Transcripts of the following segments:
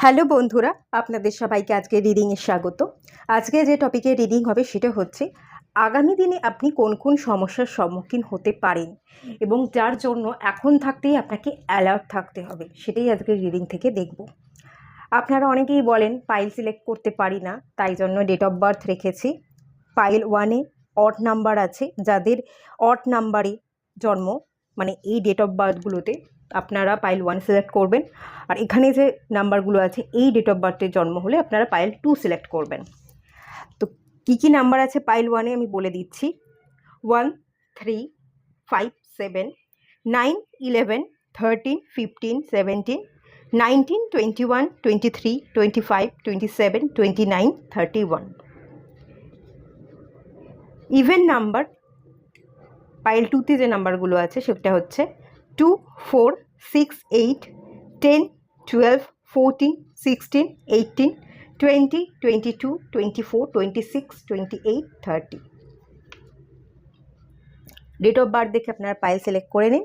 Hello বন্ধুরা, আপনাদের সবাইকে আজকে রিডিংয়ে স্বাগত। আজকে যে টপিকে রিডিং হবে সেটা হচ্ছে আগামী দিনে আপনি কোন কোন সমস্যার সম্মুখীন হতে পারেন এবং যার জন্য এখন থাকতেই আপনাকে অ্যালার্ট থাকতে হবে, সেটাই আজকে রিডিং থেকে দেখব। আপনারা অনেকেই বলেন পাইল সিলেক্ট করতে পারি না, তাই জন্য ডেট অফ বার্থ রেখেছি। পাইল 1-এ অড নাম্বার আছে, যাদের অড নাম্বারে জন্ম মানে এই ডেট অফ বার্থগুলোতে আপনারা পাইল 1 সিলেক্ট করবেন। আর এখানে যে নাম্বারগুলো আছে এই ডেট অফ বার্থে জন্ম হলে আপনারা পাইল 2 সিলেক্ট করবেন। তো কী কী নাম্বার আছে পাইল 1-এ আমি বলে দিচ্ছি। 1, 3, 5, 7, 9, 11, 13, 15, 17, 19, 21, 23, 25, 27, 29, 31। ইভেন নাম্বার পাইল 2-তে যে নাম্বারগুলো আছে সেটা হচ্ছে 2, 4, 6, 8, 10, 12, 14, 16, 18, 20, 22, 24, 26, 28, 30। ডেট অফ বার্থ দেখে আপনারা পাইল সিলেক্ট করে নিন।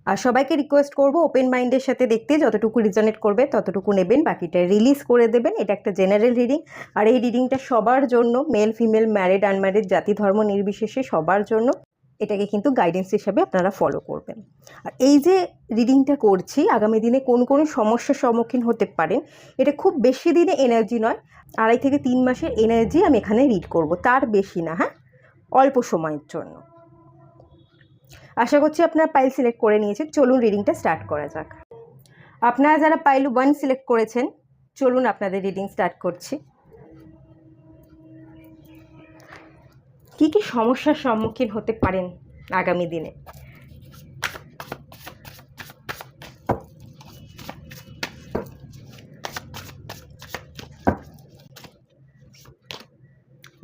আর সবাইকে রিকোয়েস্ট করব ওপেন মাইন্ডের সাথে দেখতে, যতটুকু রিজনেট করবে ততটুকু নেবেন, বাকিটা রিলিজ করে দেবেন। এটা একটা জেনারেল রিডিং, আর এই রিডিংটা সবার জন্য, মেল ফিমেল ম্যারিড আনম্যারিড জাতি ধর্ম নির্বিশেষে সবার জন্য। এটাকে কিন্তু গাইডেন্স হিসাবে আপনারা ফলো করবেন। আর এই যে রিডিংটা করছি আগামী দিনে কোন কোন সমস্যার সম্মুখীন হতে পারেন, এটা খুব বেশি দিনে এনার্জি নয়, 2.5 থেকে 3 মাসের এনার্জি আমি এখানে রিড করব, তার বেশি না। হ্যাঁ, অল্প সময়ের জন্য। আশা করছি আপনারা পাইল সিলেক্ট করে নিয়েছেন। চলুন রিডিংটা স্টার্ট করা যাক। আপনারা যারা পাইল 1 সিলেক্ট করেছেন, চলুন আপনাদের রিডিং স্টার্ট করছি। কি কি সমস্যার সম্মুখীন হতে পারেন আগামী দিনে?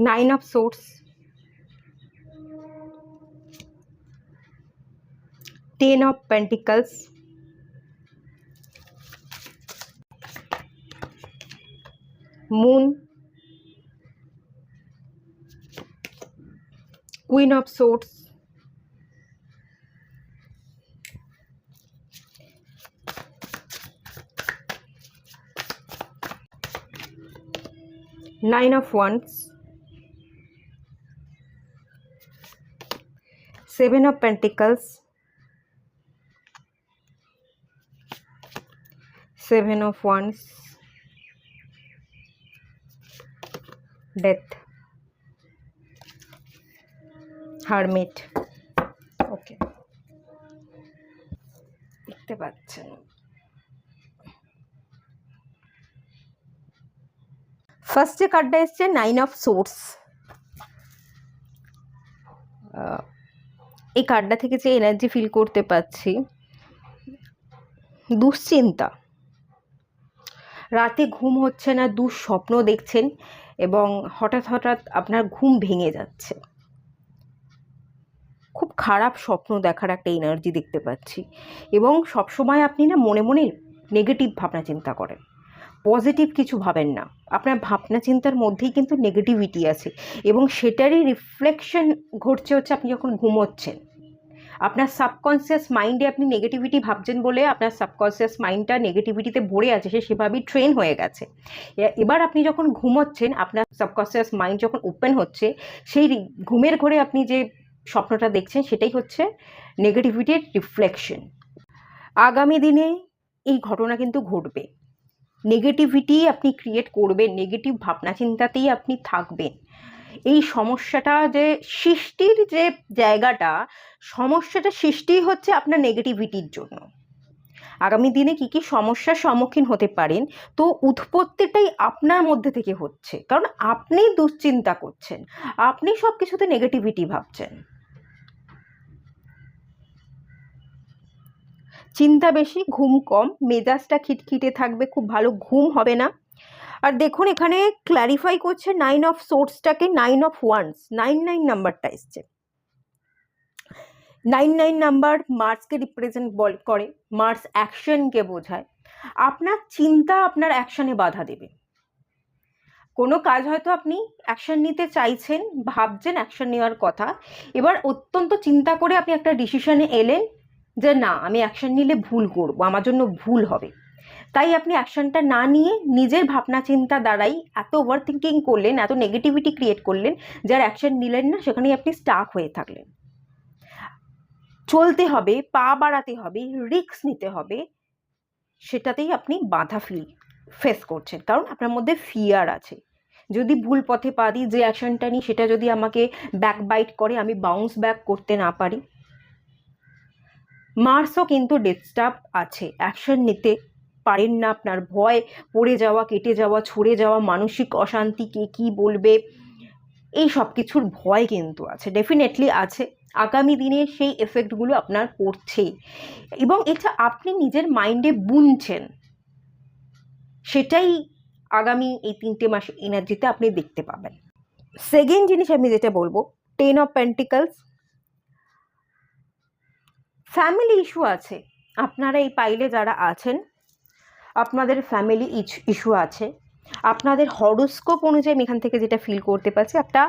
Nine of Swords, 10 of Pentacles, Moon, Queen of Swords, Nine of Wands, 7 of Pentacles, 7 of Wands, Death, Hermit। ওকে, দেখতে পাচ্ছেন ফার্স্ট যে কার্ডটা এসছে 9 অফ সোর্স। এই কার্ডটা থেকে যে এনার্জি ফিল করতে পাচ্ছি, দুশ্চিন্তা, রাতে ঘুম হচ্ছে না, দুঃস্বপ্ন দেখছেন এবং হঠাৎ হঠাৎ আপনার ঘুম ভেঙে যাচ্ছে, খুব খারাপ স্বপ্ন দেখার একটা এনার্জি দেখতে পাচ্ছি। এবং সবসময় আপনি না মনে মনে নেগেটিভ ভাবনা চিন্তা করেন, পজিটিভ কিছু ভাবেন না। আপনার ভাবনা চিন্তার মধ্যেই কিন্তু নেগেটিভিটি আছে এবং সেটারই রিফ্লেকশন ঘটছে হচ্ছে আপনি যখন ঘুমোচ্ছেন। আপনার সাবকনসিয়াস মাইন্ডে আপনি নেগেটিভিটি ভাবছেন বলে আপনার সাবকনসিয়াস মাইন্ডটা নেগেটিভিটিতে ভরে আছে, সে সেভাবেই ট্রেন হয়ে গেছে। এবার আপনি যখন ঘুমোচ্ছেন, আপনার সাবকনসিয়াস মাইন্ড যখন ওপেন হচ্ছে, সেই ঘুমের ঘরে আপনি যে স্বপ্নটা দেখছেন সেটাই হচ্ছে নেগেটিভিটির রিফ্লেকশন। আগামী দিনে এই ঘটনা কিন্তু ঘটবে, নেগেটিভিটি আপনি ক্রিয়েট করবেন, নেগেটিভ ভাবনা চিন্তাতেই আপনি থাকবেন। এই সমস্যাটা যে সৃষ্টির যে জায়গাটা, সমস্যাটা সৃষ্টি হচ্ছে আপনার নেগেটিভিটির জন্য। আগামী দিনে কি কি সমস্যার সম্মুখীন হতে পারেন, তো উৎপত্তিটাই আপনার মধ্যে থেকে হচ্ছে, কারণ আপনি দুশ্চিন্তা করছেন, আপনি সব কিছুতে নেগেটিভিটি ভাবছেন। চিন্তা বেশি, ঘুম কম, মেজাজটা খিটখিটে থাকবে, খুব ভালো ঘুম হবে না। আর দেখুন এখানে ক্ল্যারিফাই করছে 9 অফ সোর্সটাকে 9 অফ ওয়ান্স, 9 নাম্বারটা এসছে। 9 নাম্বার মার্সকে রিপ্রেজেন্ট করে, মার্স অ্যাকশনকে বোঝায়। আপনার চিন্তা আপনার অ্যাকশনে বাধা দেবে। কোনো কাজ হয়তো আপনি অ্যাকশন নিতে চাইছেন, ভাবছেন অ্যাকশন নেওয়ার কথা, এবার অত্যন্ত চিন্তা করে আপনি একটা ডিসিশনে এলেন যে না, আমি অ্যাকশন নিলে ভুল করব, আমার জন্য ভুল হবে, তাই আপনি অ্যাকশনটা না নিয়ে নিজের ভাবনা চিন্তা দ্বারাই এত ওভার থিঙ্কিং করলেন, এত নেগেটিভিটি ক্রিয়েট করলেন, যার অ্যাকশন নিলেন না, সেখানেই আপনি স্টাক হয়ে থাকলেন। চলতে হবে, পা বাড়াতে হবে, রিস্ক নিতে হবে, সেটাতেই আপনি বাধা ফেস করছেন, কারণ আপনার মধ্যে ফিয়ার আছে। যদি ভুল পথে পা দিই, যে অ্যাকশনটা নিই সেটা যদি আমাকে ব্যাকবাইট করে, আমি বাউন্স ব্যাক করতে না পারি। মার্সও কিন্তু ডিস্টার্ব আছে, অ্যাকশন নিতে পারেন না, আপনার ভয়, পড়ে যাওয়া, কেটে যাওয়া, ছড়ে যাওয়া, মানসিক অশান্তি, কে কী বলবে, এই সব কিছুর ভয় কিন্তু আছে, ডেফিনেটলি আছে। আগামী দিনে সেই এফেক্টগুলো আপনার পড়ছে, এবং এটা আপনি নিজের মাইন্ডে বুনছেন, সেটাই আগামী এই 3টে মাসের এনার্জিতে আপনি দেখতে পাবেন। সেকেন্ড জিনিস আমি যেটা বলবো, 10 অফ পেন্টিকলস, ফ্যামিলি ইস্যু আছে। আপনারা এই পাইলে যারা আছেন, আপনাদের ফ্যামিলি ইস্যু আছে। আপনাদের হরোস্কোপ অনুযায়ী আমি এখান থেকে যেটা ফিল করতে পারছি, একটা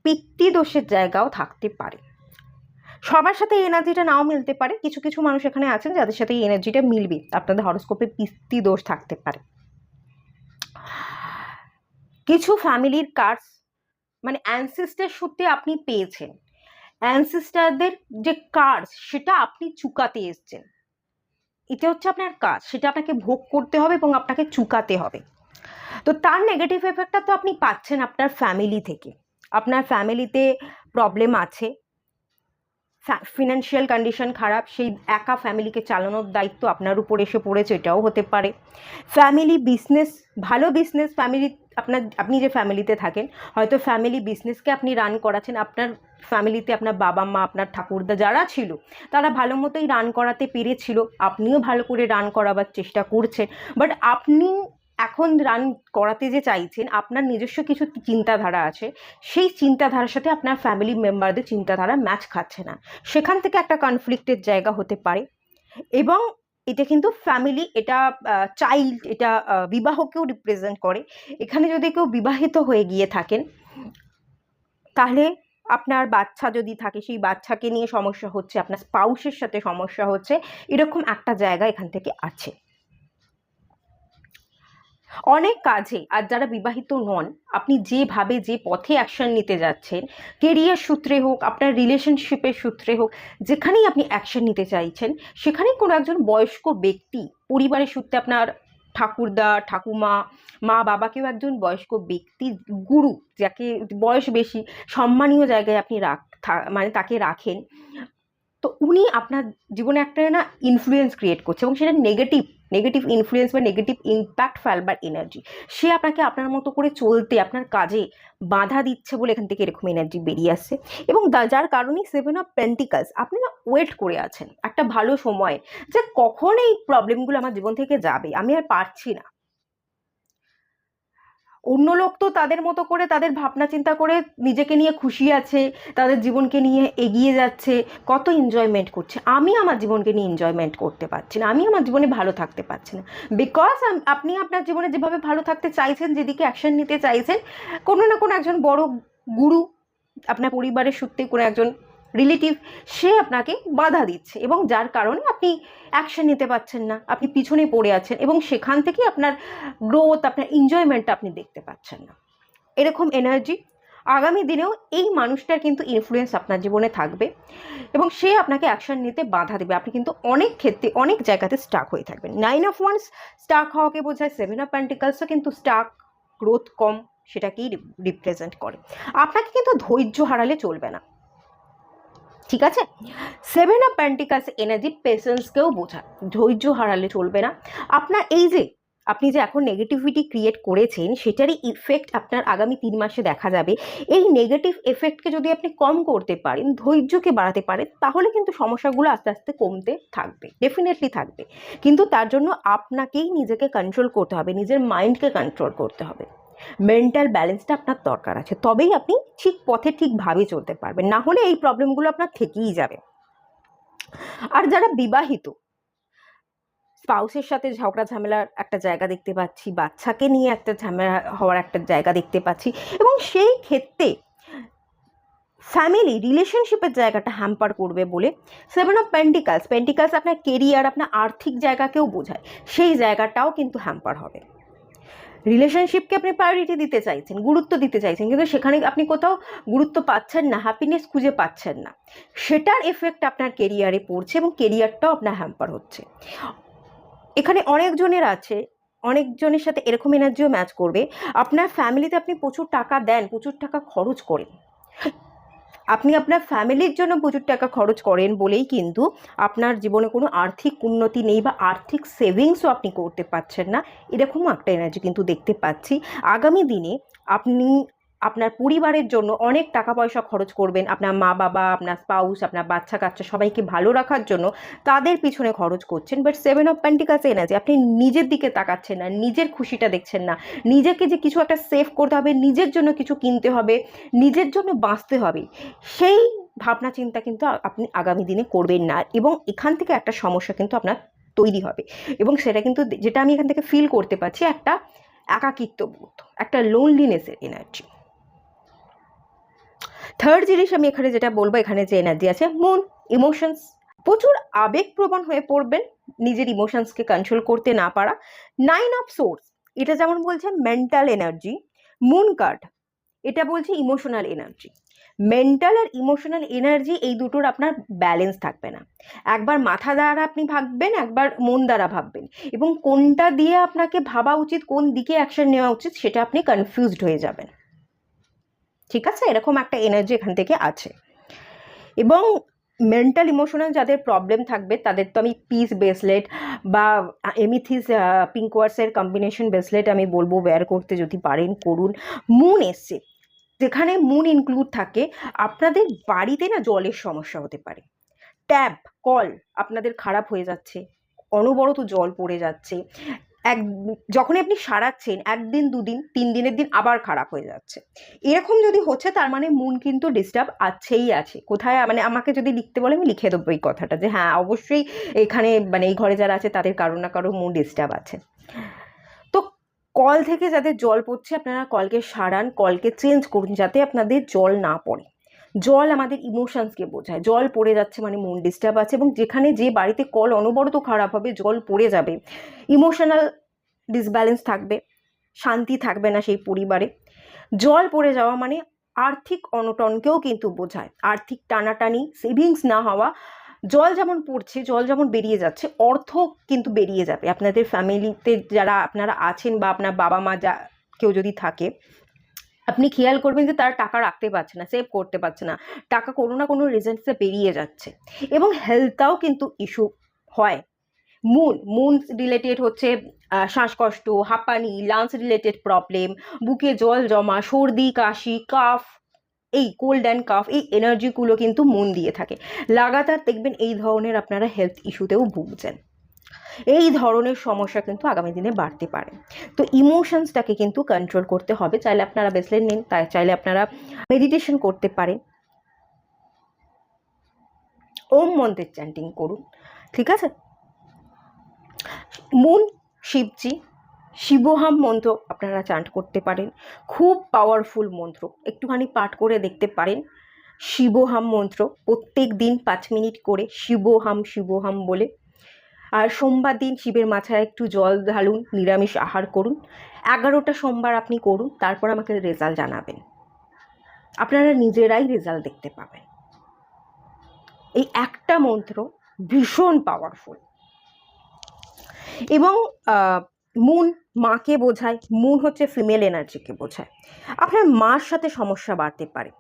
পিতৃদোষের জায়গাও থাকতে পারে। সবার সাথে এই এনার্জিটা নাও মিলতে পারে, কিছু কিছু মানুষ এখানে আছেন যাদের সাথে এই এনার্জিটা মিলবে, আপনাদের হরোস্কোপে পিতৃদোষ থাকতে পারে। কিছু ফ্যামিলির কার্স, মানে অ্যানসেস্টার সূত্রে আপনি পেয়েছেন, অ্যানসেস্টারদের যে কার্স সেটা আপনি চুকাতে এসছেন, এটা হচ্ছে আপনার কাজ, সেটা আপনাকে ভোগ করতে হবে এবং আপনাকে চুকাতে হবে। তো তার নেগেটিভ এফেক্টটা তো আপনি পাচ্ছেন আপনার ফ্যামিলি থেকে। আপনার ফ্যামিলিতে প্রবলেম আছে, ফিনান্সিয়াল কন্ডিশন খারাপ, সেই একা ফ্যামিলিকে চালানোর দায়িত্ব আপনার উপর এসে পড়েছে, এটাও হতে পারে। ফ্যামিলি বিজনেস, ভালো বিজনেস, ফ্যামিলি আপনি যে ফ্যামিলিতে থাকেন, হয়তো ফ্যামিলি বিজনেসকে আপনি রান করাচ্ছেন, আপনার ফ্যামিলিতে আপনার বাবা মা, আপনার ঠাকুরদা যারা ছিল তারা ভালো মতোই রান করাতে পেরেছিল, আপনিও ভালো করে রান করাবার চেষ্টা করছেন, বাট আপনি এখন রান করাতে যে চাইছেন, আপনার নিজস্ব কিছু চিন্তাধারা আছে, সেই চিন্তাধারার সাথে আপনার ফ্যামিলি মেম্বারদের চিন্তাধারা ম্যাচ খাচ্ছে না, সেখান থেকে একটা কনফ্লিক্টের জায়গা হতে পারে। এবং এটা কিন্তু ফ্যামিলি, এটা চাইল্ড, এটা বিবাহকেও রিপ্রেজেন্ট করে। এখানে যদি কেউ বিবাহিত হয়ে গিয়ে থাকেন, তাহলে আপনার বাচ্চা যদি থাকে, সেই বাচ্চাকে নিয়ে সমস্যা হচ্ছে, আপনার স্পাউসের সাথে সমস্যা হচ্ছে, এরকম একটা জায়গা এখান থেকে আছে অনেক কাজে। আর যারা বিবাহিত নন, আপনি যেভাবে যে পথে অ্যাকশন নিতে যাচ্ছেন, কেরিয়ার সূত্রে হোক, আপনার রিলেশনশিপের সূত্রে হোক, যেখানেই আপনি অ্যাকশন নিতে চাইছেন, সেখানেই কোনো একজন বয়স্ক ব্যক্তি, পরিবারের সূত্রে আপনার ঠাকুরদা, ঠাকুমা, মা বাবাকেও একজন বয়স্ক ব্যক্তি, গুরু, যাকে বয়স বেশি, সম্মানীয় জায়গায় আপনি মানে তাকে রাখেন, তো উনি আপনার জীবনে একটা না ইনফ্লুয়েন্স ক্রিয়েট করছে, এবং সেটা নেগেটিভ ইনফ্লুয়েন্স বা নেগেটিভ ইম্প্যাক্ট ফেলবার এনার্জি, সে আপনাকে আপনার মতো করে চলতে, আপনার কাজে বাধা দিচ্ছে বলে এখান থেকে এরকম এনার্জি বেরিয়ে আসছে। এবং যার কারণেই 7 অফ পেন্টিকলস, আপনি না ওয়েট করে আছেন একটা ভালো সময়, যে কখন এই প্রবলেমগুলো আমার জীবন থেকে যাবে, আমি আর পারছি না। অন্য লোক তো তাদের মতো করে, তাদের ভাবনা চিন্তা করে নিজেকে নিয়ে খুশি আছে, তাদের জীবনকে নিয়ে এগিয়ে যাচ্ছে, কত এনজয়মেন্ট করছে, আমি আমার জীবনকে নিয়ে এনজয়মেন্ট করতে পারছি না, আমি আমার জীবনে ভালো থাকতে পারছি না, বিকজ আপনি আপনার জীবনে যেভাবে ভালো থাকতে চাইছেন, যেদিকে অ্যাকশন নিতে চাইছেন, কোনো না কোনো একজন বড় গুরু, আপনার পরিবারের সূত্রে কোনো একজন রিলেটিভ, সে আপনাকে বাধা দিচ্ছে, এবং যার কারণে আপনি অ্যাকশন নিতে পারছেন না, আপনি পিছনে পড়ে আছেন, এবং সেখান থেকে আপনার গ্রোথ, আপনার এনজয়মেন্টটা আপনি দেখতে পাচ্ছেন না। এরকম এনার্জি আগামী দিনেও এই মানুষটার কিন্তু ইনফ্লুয়েন্স আপনার জীবনে থাকবে, এবং সে আপনাকে অ্যাকশন নিতে বাধা দেবে, আপনি কিন্তু অনেক ক্ষেত্রে অনেক জায়গাতে স্টাক হয়ে থাকবেন। 9 অফ ওয়ান্স স্টাক হওয়াকে বোঝায়, 7 অফ পেন্টিকলসও কিন্তু স্টাক, গ্রোথ কম, সেটাকেই রিপ্রেজেন্ট করে। আপনাকে কিন্তু ধৈর্য হারালে চলবে না, ঠিক আছে? 7 অফ পেন্টিকলস এনার্জি পেশেন্সকেও বোঝায়, ধৈর্য হারালে চলবে না। আপনার এই যে আপনি যে এখন নেগেটিভিটি ক্রিয়েট করেছেন, সেটারই ইফেক্ট আপনার আগামী 3 মাসে দেখা যাবে। এই নেগেটিভ এফেক্টকে যদি আপনি কম করতে পারেন, ধৈর্যকে বাড়াতে পারেন, তাহলে কিন্তু সমস্যাগুলো আস্তে আস্তে কমতে থাকবে, ডেফিনেটলি থাকবে। কিন্তু তার জন্য আপনাকেই নিজেকে কন্ট্রোল করতে হবে, নিজের মাইন্ডকে কন্ট্রোল করতে হবে, মেন্টাল ব্যালেন্সটা আপনার দরকার আছে, তবেই আপনি ঠিক পথে ঠিকভাবে চলতে পারবেন, না হলে এই প্রবলেমগুলো আপনার থেকেই যাবে। আর যারা বিবাহিত, স্পাউসের সাথে ঝগড়া ঝামেলার একটা জায়গা দেখতে পাচ্ছি, বাচ্চাকে নিয়ে একটা ঝামেলা হওয়ার একটা জায়গা দেখতে পাচ্ছি, এবং সেই ক্ষেত্রে ফ্যামিলি রিলেশনশিপের জায়গাটা হ্যাম্পার করবে বলে 7 অফ পেন্টিকালস, পেন্টিকালস আপনার কেরিয়ার, আপনার আর্থিক জায়গাকেও বোঝায়, সেই জায়গাটাও কিন্তু হ্যাম্পার হবে। রিলেশনশিপকে আপনি প্রায়োরিটি দিতে চাইছেন, গুরুত্ব দিতে চাইছেন, কিন্তু সেখানে আপনি কোথাও গুরুত্ব পাচ্ছেন না, হ্যাপিনেস খুঁজে পাচ্ছেন না, সেটার এফেক্ট আপনার কেরিয়ারে পড়ছে এবং কেরিয়ারটাও আপনার হ্যাম্পার হচ্ছে। এখানে অনেকজনের আছে, অনেকজনের সাথে এরকম এনার্জিও ম্যাচ করবে, আপনার ফ্যামিলিতে আপনি প্রচুর টাকা দেন, প্রচুর টাকা খরচ করেন, আপনি আপনার ফ্যামিলির জন্য প্রচুর টাকা খরচ করেন বলেই কিন্তু আপনার জীবনে কোনো আর্থিক উন্নতি নেই বা আর্থিক সেভিংসও আপনি করতে পারছেন না, এরকমও একটা এনার্জি কিন্তু দেখতে পাচ্ছি। আগামী দিনে আপনি আপনার পরিবারের জন্য অনেক টাকা পয়সা খরচ করবেন, আপনার মা বাবা, আপনার স্পাউস, আপনার বাচ্চা কাচ্চা সবাইকে ভালো রাখার জন্য তাদের পিছনে খরচ করছেন, বাট 7 অফ পেন্টিকালস এনার্জি, আপনি নিজের দিকে তাকাচ্ছেন না, নিজের খুশিটা দেখছেন না, নিজেকে যে কিছু একটা সেভ করতে হবে, নিজের জন্য কিছু কিনতে হবে, নিজের জন্য বাঁচতে হবে, সেই ভাবনা চিন্তা কিন্তু আপনি আগামী দিনে করবেন না, এবং এখান থেকে একটা সমস্যা কিন্তু আপনার তৈরি হবে, এবং সেটা কিন্তু যেটা আমি এখান থেকে ফিল করতে পারছি, একটা একাকিত্ব বোধ, একটা লোনলিনেসের এনার্জি। থার্ড জিনিস আমি এখানে যেটা বলবো, এখানে যে এনার্জি আছে মুন, ইমোশনস, প্রচুর আবেগপ্রবণ হয়ে পড়বেন, নিজের ইমোশনসকে কন্ট্রোল করতে না পারা। 9 অফ সোর্স, এটা যেমন বলছে মেন্টাল এনার্জি, মুন কার্ড এটা বলছে ইমোশনাল এনার্জি। মেন্টাল আর ইমোশনাল এনার্জি এই দুটোর আপনার ব্যালেন্স থাকবে না, একবার মাথা দ্বারা আপনি ভাববেন, একবার মন দ্বারা ভাববেন, এবং কোনটা দিয়ে আপনাকে ভাবা উচিত, কোন দিকে অ্যাকশন নেওয়া উচিত, সেটা আপনি কনফিউজড হয়ে যাবেন। ঠিক আছে, এরকম একটা এনার্জি এখান থেকে আছে। এবং মেন্টাল ইমোশনাল যাদের প্রবলেম থাকবে তাদের তো আমি পিস ব্রেসলেট বা এমিথিস পিঙ্কওয়ার্সের কম্বিনেশন ব্রেসলেট আমি বলবো ওয়্যার করতে, যদি পারেন করুন। মুন এসছে, যেখানে মুন ইনক্লুড থাকে, আপনাদের বাড়িতে না জলের সমস্যা হতে পারে, ট্যাপ কল আপনাদের খারাপ হয়ে যাচ্ছে, অনবরত জল পড়ে যাচ্ছে, এক যখনই আপনি সারাচ্ছেন 1 দিন 2 দিন 3 দিনের দিন আবার খারাপ হয়ে যাচ্ছে, এরকম যদি হচ্ছে তার মানে মুন কিন্তু ডিস্টার্ব আছেই আছে। কোথায় মানে আমাকে যদি লিখতে বলে আমি লিখে দেবো এই কথাটা, যে হ্যাঁ অবশ্যই এখানে মানে এই ঘরে যারা আছে তাদের কারো না কারো মুন ডিস্টার্ব আছে। তো কল থেকে যাদের জল পড়ছে আপনারা কলকে সারান, কলকে চেঞ্জ করুন যাতে আপনাদের জল না পড়ে। জল আমাদের ইমোশনসকে বোঝায়, জল পড়ে যাচ্ছে মানে মুন ডিস্টার্ব আছে, এবং যেখানে যে বাড়িতে কল অনবরত খারাপ হবে, জল পড়ে যাবে, ইমোশনাল ডিসব্যালেন্স থাকবে, শান্তি থাকবে না সেই পরিবারে। জল পড়ে যাওয়া মানে আর্থিক অনটনকেও কিন্তু বোঝায়, আর্থিক টানাটানি, সেভিংস না হওয়া। জল যেমন পড়ছে, জল যেমন বেরিয়ে যাচ্ছে, অর্থ কিন্তু বেরিয়ে যাবে। আপনাদের ফ্যামিলিতে যারা আপনারা আছেন বা আপনার বাবা মা যা কেউ যদি থাকে, আপনি খেয়াল করবেন যে তারা টাকা রাখতে পারছে না, সেভ করতে পারছে না, টাকা কোনো না কোনো রিজনসে বেরিয়ে যাচ্ছে, এবং হেলথটাও কিন্তু ইস্যু হয়। মুন রিলেটেড হচ্ছে শ্বাসকষ্ট, হাঁপানি, লাংস রিলেটেড প্রবলেম, বুকে জল জমা, সর্দি কাশি, কাফ, এই কোল্ড অ্যান্ড কাফ, এই এনার্জিগুলো কিন্তু মুন দিয়ে থাকে। লাগাতার দেখবেন এই ধরনের আপনারা হেলথ ইস্যুতেও ভুগছেন, এই ধরনের সমস্যা কিন্তু আগামী দিনে বাড়তে পারে। তো ইমোশনসটাকে কিন্তু কন্ট্রোল করতে হবে। চাইলে আপনারা ব্রেসলেট নিন, তাই চাইলে আপনারা মেডিটেশন করতে পারেন, ওম মন্ত্রের চ্যান্টিং করুন, ঠিক আছে। মুন শিবজি, শিবহাম মন্ত্র আপনারা চান্ট করতে পারেন, খুব পাওয়ারফুল মন্ত্র, একটুখানি পাঠ করে দেখতে পারেন। শিবহাম মন্ত্র প্রত্যেক দিন 5 মিনিট করে শিবহাম শিবহাম বলে। আর সোমবার দিন শিবের মাথায় একটু জল ঢালুন, নিরামিষ আহার করুন, 11টা সোমবার আপনি করুন, তারপর আমাকে রেজাল্ট জানাবেন, আপনারা নিজেরাই রেজাল্ট দেখতে পাবেন। এই একটা মন্ত্র ভীষণ পাওয়ারফুল। এবং মুন মাকে বোঝায়, মুন হচ্ছে ফিমেল এনার্জিকে বোঝায়। আপনার মার সাথে সমস্যা বাড়তে পারে,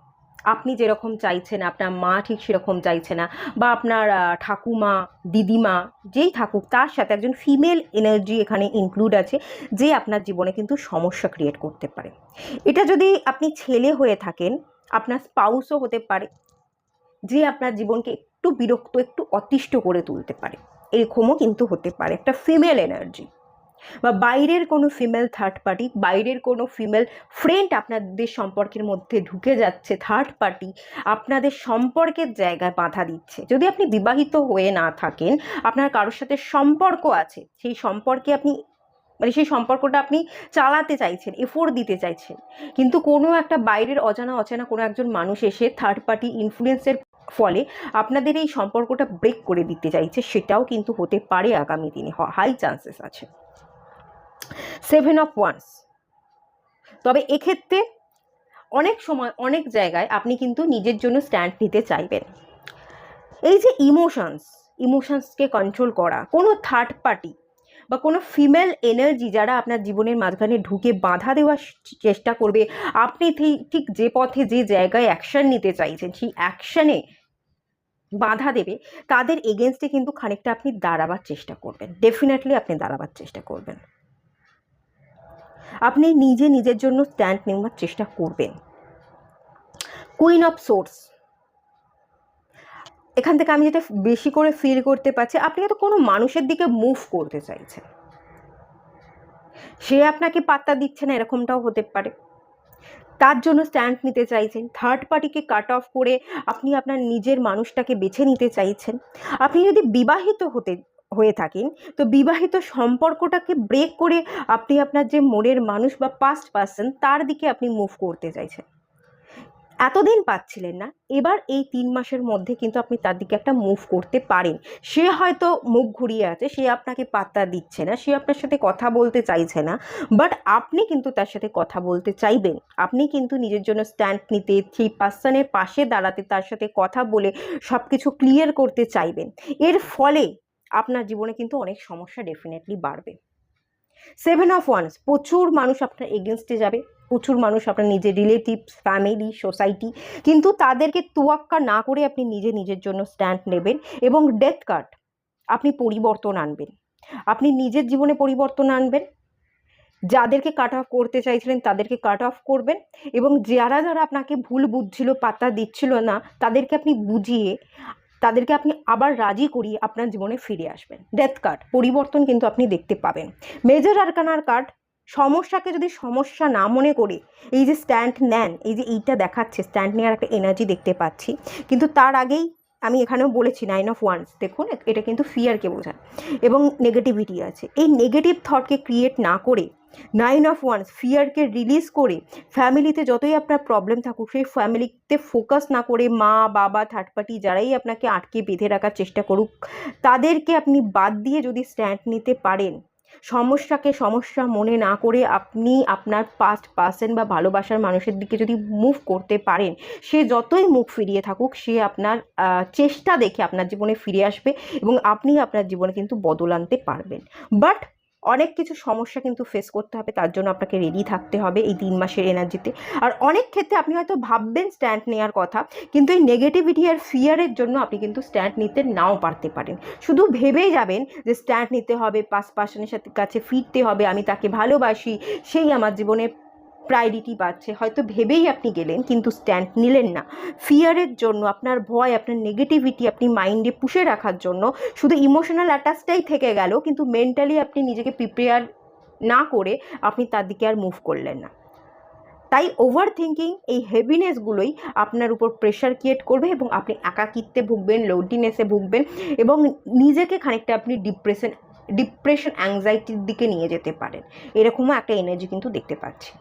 আপনি যেরকম চাইছেন আপনার মা ঠিক সেরকম চাইছে না, বা আপনার ঠাকুমা, দিদিমা যেই থাকুক তার সাথে একজন ফিমেল এনার্জি এখানে ইনক্লুড আছে, যে আপনার জীবনে কিন্তু সমস্যা ক্রিয়েট করতে পারে। এটা যদি আপনি ছেলে হয়ে থাকেন, আপনার স্পাউসও হতে পারে, যে আপনার জীবনকে একটু বিরক্ত, একটু অতিষ্ঠ করে তুলতে পারে, এরকমও কিন্তু হতে পারে একটা ফিমেল এনার্জি। বা বাইরের কোনো ফিমেল থার্ড পার্টি, বাইরের কোনো ফিমেল ফ্রেন্ড আপনাদের সম্পর্কের মধ্যে ঢুকে যাচ্ছে, থার্ড পার্টি আপনাদের সম্পর্কের জায়গায় বাধা দিচ্ছে। যদি আপনি বিবাহিত হয়ে না থাকেন, আপনার কারোর সাথে সম্পর্ক আছে, সেই সম্পর্কে আপনি মানে সেই সম্পর্কটা আপনি চালাতে চাইছেন, এফোর্ট দিতে চাইছেন, কিন্তু কোনো একটা বাইরের অচেনা কোনো একজন মানুষ এসে থার্ড পার্টি ইনফ্লুয়েন্সের ফলে আপনাদের এই সম্পর্কটা ব্রেক করে দিতে চাইছে, সেটাও কিন্তু হতে পারে আগামী দিনে, হাই চান্সেস আছে। 7 অফ ওয়ান্স। তবে এক্ষেত্রে অনেক সময় অনেক জায়গায় আপনি কিন্তু নিজের জন্য স্ট্যান্ড নিতে চাইবেন। এই যে ইমোশনসকে কন্ট্রোল করা, কোনো থার্ড পার্টি বা কোনো ফিমেল এনার্জি যারা আপনার জীবনের মাঝখানে ঢুকে বাধা দেওয়ার চেষ্টা করবে, আপনি ঠিক যে পথে যে জায়গায় অ্যাকশন নিতে চাইছেন সেই অ্যাকশনে বাধা দেবে, তাদের এগেনস্টে কিন্তু খানিকটা আপনি দাঁড়াবার চেষ্টা করবেন, ডেফিনেটলি আপনি দাঁড়াবার চেষ্টা করবেন। আপনি নিজের জন্য স্ট্যান্ড নেওয়ার চেষ্টা করবেন। কুইন অফ সোর্স, এখান থেকে আমি যেটা বেশি করে ফিল করতে পারছি, আপনি হয়তো কোনো মানুষের দিকে মুভ করতে চাইছেন, সে আপনাকে পাত্তা দিচ্ছে না, এরকমটাও হতে পারে, তার জন্য স্ট্যান্ড নিতে চাইছেন। থার্ড পার্টিকে কাট অফ করে আপনি আপনার নিজের মানুষটাকে বেছে নিতে চাইছেন। আপনি যদি বিবাহিত হয়ে থাকেন, তো বিবাহিত সম্পর্কটাকে ব্রেক করে আপনি আপনার যে মনের মানুষ বা পাস্ট পার্সন তার দিকে আপনি মুভ করতে চাইছেন। এতদিন পাচ্ছিলেন না, এবার এই 3 মাসের মধ্যে কিন্তু আপনি তার দিকে একটা মুভ করতে পারেন। সে হয়তো মুখ ঘুরিয়ে আছে, সে আপনাকে পাত্তা দিচ্ছে না, সে আপনার সাথে কথা বলতে চাইছে না, বাট আপনি কিন্তু তার সাথে কথা বলতে চাইবেন। আপনি কিন্তু নিজের জন্য স্ট্যান্ড নিতে, সেই পার্সনের পাশে দাঁড়াতে, তার সাথে কথা বলে সব কিছু ক্লিয়ার করতে চাইবেন। এর ফলে আপনার জীবনে কিন্তু অনেক সমস্যা ডেফিনেটলি বাড়বে। 7 অফ ওয়ান্স, প্রচুর মানুষ আপনার এগেনস্টে যাবে, প্রচুর মানুষ আপনার নিজের রিলেটিভস, ফ্যামিলি, সোসাইটি, কিন্তু তাদেরকে তোয়াক্কা না করে আপনি নিজের জন্য স্ট্যান্ড নেবেন। এবং ডেথ কার্ড, আপনি পরিবর্তন আনবেন, আপনি নিজের জীবনে পরিবর্তন আনবেন। যাদেরকে কাট অফ করতে চাইছিলেন তাদেরকে কাট অফ করবেন, এবং যারা আপনাকে ভুল বুঝছিল, পাত্তা দিচ্ছিল না, তাদেরকে আপনি বুঝিয়ে, তাদেরকে আপনি আবার রাজি করিয়ে আপনার জীবনে ফিরে আসবেন। ডেথ কার্ড, পরিবর্তন কিন্তু আপনি দেখতে পাবেন। মেজর আরকানার কার্ড, সমস্যাকে যদি সমস্যা না মনে করে এই যে স্ট্যান্ড নেন, এই যে এইটা দেখাচ্ছে স্ট্যান্ড নেওয়ার একটা এনার্জি দেখতে পাচ্ছি। কিন্তু তার আগেই আমি এখানেও বলেছি 9 অফ ওয়ান্স, দেখুন এটা কিন্তু ফিয়ারকে বোঝায় এবং নেগেটিভিটি আছে। এই নেগেটিভ থটকে ক্রিয়েট না করে 9 অফ ওয়ান্স ফিয়ারকে রিলিজ করে, ফ্যামিলিতে যতই আপনার প্রবলেম থাকুক সেই ফ্যামিলিতে ফোকাস না করে, মা বাবা থার্ড পার্টি যারাই আপনাকে আটকে বেঁধে রাখার চেষ্টা করুক, তাদেরকে আপনি বাদ দিয়ে যদি স্ট্যান্ড নিতে পারেন, সমস্যাকে সমস্যা মনে না করে আপনি আপনার পাস্ট পার্সন বা ভালোবাসার মানুষের দিকে যদি মুভ করতে পারেন, সে যতই মুখ ফিরিয়ে থাকুক, সে আপনার চেষ্টা দেখে আপনার জীবনে ফিরে আসবে এবং আপনি আপনার জীবনে কিন্তু বদল আনতে পারবেন। বাট অনেক কিছু সমস্যা কিন্তু ফেস করতে হবে, তার জন্য আপনাকে রেডি থাকতে হবে এই 3 মাসের এনার্জিতে। আর অনেক ক্ষেত্রে আপনি হয়তো ভাববেন স্ট্যান্ড নেওয়ার কথা, কিন্তু এই নেগেটিভিটি আর ফিয়ারের জন্য আপনি কিন্তু স্ট্যান্ড নিতে নাও পারতে পারেন। শুধু ভেবেই যাবেন যে স্ট্যান্ড নিতে হবে, পাস্ট পার্সনের সাথে কাছে ফিরতে হবে, আমি তাকে ভালোবাসি, সেই আমার জীবনে প্রায়োরিটি পাচ্ছে, হয়তো ভেবেই আপনি গেলেন কিন্তু স্ট্যান্ড নিলেন না। ফিয়ারের জন্য, আপনার ভয়, আপনার নেগেটিভিটি আপনি মাইন্ডে পুষে রাখার জন্য শুধু ইমোশনাল অ্যাটাচটাই থেকে গেল, কিন্তু মেন্টালি আপনি নিজেকে প্রিপেয়ার না করে আপনি তার দিকে আর মুভ করলেন না। তাই ওভার থিঙ্কিং, এই হেভিনেসগুলোই আপনার উপর প্রেশার ক্রিয়েট করবে এবং আপনি একাকিত্বে ভুগবেন, লোনলিনেসে ভুগবেন এবং নিজেকে খানিকটা আপনি ডিপ্রেশন অ্যাংজাইটির দিকে নিয়ে যেতে পারেন। এরকমও একটা এনার্জি কিন্তু দেখতে পাচ্ছি।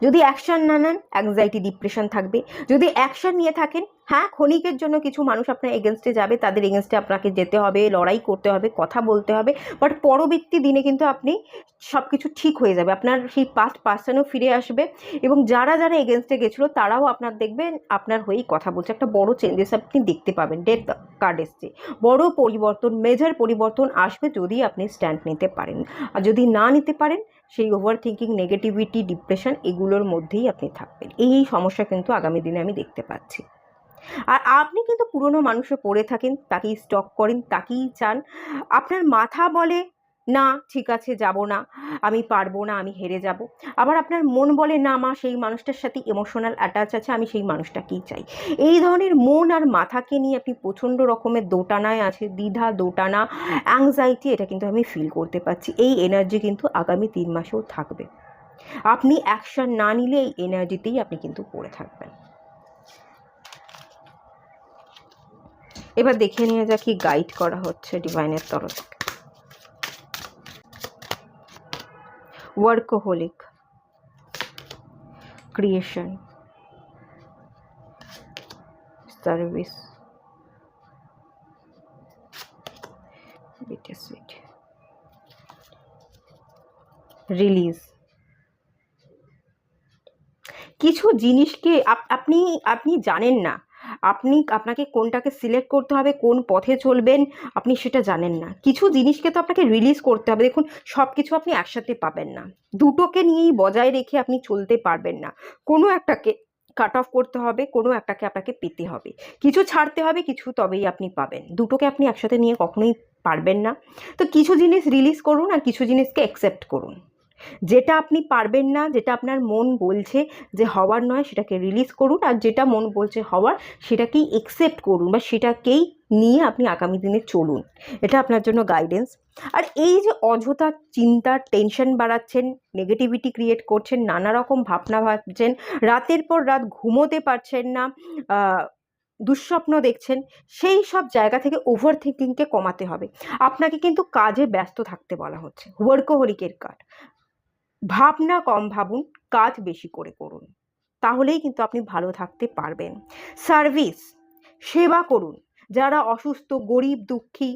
যদি অ্যাকশন না নেন, অ্যাংজাইটি, ডিপ্রেশন থাকবে। যদি অ্যাকশন নিয়ে থাকেন, হ্যাঁ ক্ষণিকের জন্য কিছু মানুষ আপনার এগেনস্টে যাবে, তাদের এগেনস্টে আপনাকে যেতে হবে, লড়াই করতে হবে, কথা বলতে হবে, বাট পরবর্তী দিনে কিন্তু আপনি সব কিছু ঠিক হয়ে যাবে, আপনার সেই পাস্ট পার্সনও ফিরে আসবে এবং যারা এগেনস্টে গেছিলো তারাও আপনার দেখবেন আপনার হয়েই কথা বলছে। একটা বড় চেঞ্জেস আপনি দেখতে পাবেন। ডেথ কার্ড এসছে, বড় পরিবর্তন, মেজর পরিবর্তন আসবে যদি আপনি স্ট্যান্ড নিতে পারেন। আর যদি না নিতে পারেন, সেই ওভার থিঙ্কিং, নেগেটিভিটি, ডিপ্রেশন এগুলোর মধ্যেই আপনি থাকবেন। এই সমস্যা কিন্তু আগামী দিনে আমি দেখতে পাচ্ছি। আর আপনি কিন্তু পুরনো মানুষে পড়ে থাকেন, তাকেই স্টক করেন, তাকেই চান। আপনার মাথা বলে না ঠিক আছে, যাব না, আমি পারবো না, আমি হেরে যাব। আবার আপনার মন বলে না মা, সেই মানুষটার সাথে ইমোশনাল অ্যাটাচ আছে, আমি সেই মানুষটাকেই চাই। এই ধরনের মন আর মাথাকে নিয়ে আপনি প্রচণ্ড রকমের দোটানায় আছে, দ্বিধা, দোটানা, অ্যাংজাইটি, এটা কিন্তু আমি ফিল করতে পারছি। এই এনার্জি কিন্তু আগামী 3 মাসেও থাকবে। আপনি অ্যাকশন না নিলে এই এনার্জিতেই আপনি কিন্তু পড়ে থাকবেন। এবার দেখে নিয়ে যা কি গাইড করা হচ্ছে ডিভাইনের তরফ থেকে। ওয়ার্কোহলিক, ক্রিয়েশন, সার্ভিস, বিটারসুইট, রিলিজ। কিছু জিনিসকে আপনি আপনি জানেন না, আপনাকে কোনটাকে সিলেক্ট করতে হবে, কোন পথে চলবেন আপনি সেটা জানেন না। কিছু জিনিসকে তো আপনাকে রিলিজ করতে হবে। দেখুন, সব কিছু আপনি একসাথে পাবেন না, দুটোকে নিয়েই বজায় রেখে আপনি চলতে পারবেন না। কোনো একটাকে কাট অফ করতে হবে, কোনো একটাকে আপনাকে পেতে হবে, কিছু ছাড়তে হবে, কিছু তবেই আপনি পাবেন। দুটোকে আপনি একসাথে নিয়ে কখনোই পারবেন না। তো কিছু জিনিস রিলিজ করুন আর কিছু জিনিসকে অ্যাকসেপ্ট করুন। যেটা আপনি পারবেন না, যেটা আপনার মন বলছে যে হওয়ার নয়, সেটাকে রিলিজ করুন, আর যেটা মন বলছে হওয়ার সেটাকেই একসেপ্ট করুন, বা সেটাকেই নিয়ে আপনি আগামী দিনে চলুন। এটা আপনার জন্য গাইডেন্স। আর এই যে অযথা চিন্তা, টেনশন বাড়াচ্ছেন, নেগেটিভিটি ক্রিয়েট করছেন, নানা রকম ভাবনা ভাবছেন, রাতের পর রাত ঘুমোতে পারছেন না, দুঃস্বপ্ন দেখছেন, সেই সব জায়গা থেকে ওভার থিঙ্কিংকে কমাতে হবে। আপনাকে কিন্তু কাজে ব্যস্ত থাকতে বলা হচ্ছে, ওয়ার্কোহলিকের কার্ড। ভাবনা কম ভাবুন, কাজ বেশি করে করুন, তাহলেই কিন্তু আপনি ভালো থাকতে পারবেন। সার্ভিস, সেবা করুন। যারা অসুস্থ, গরিব, দুঃখী,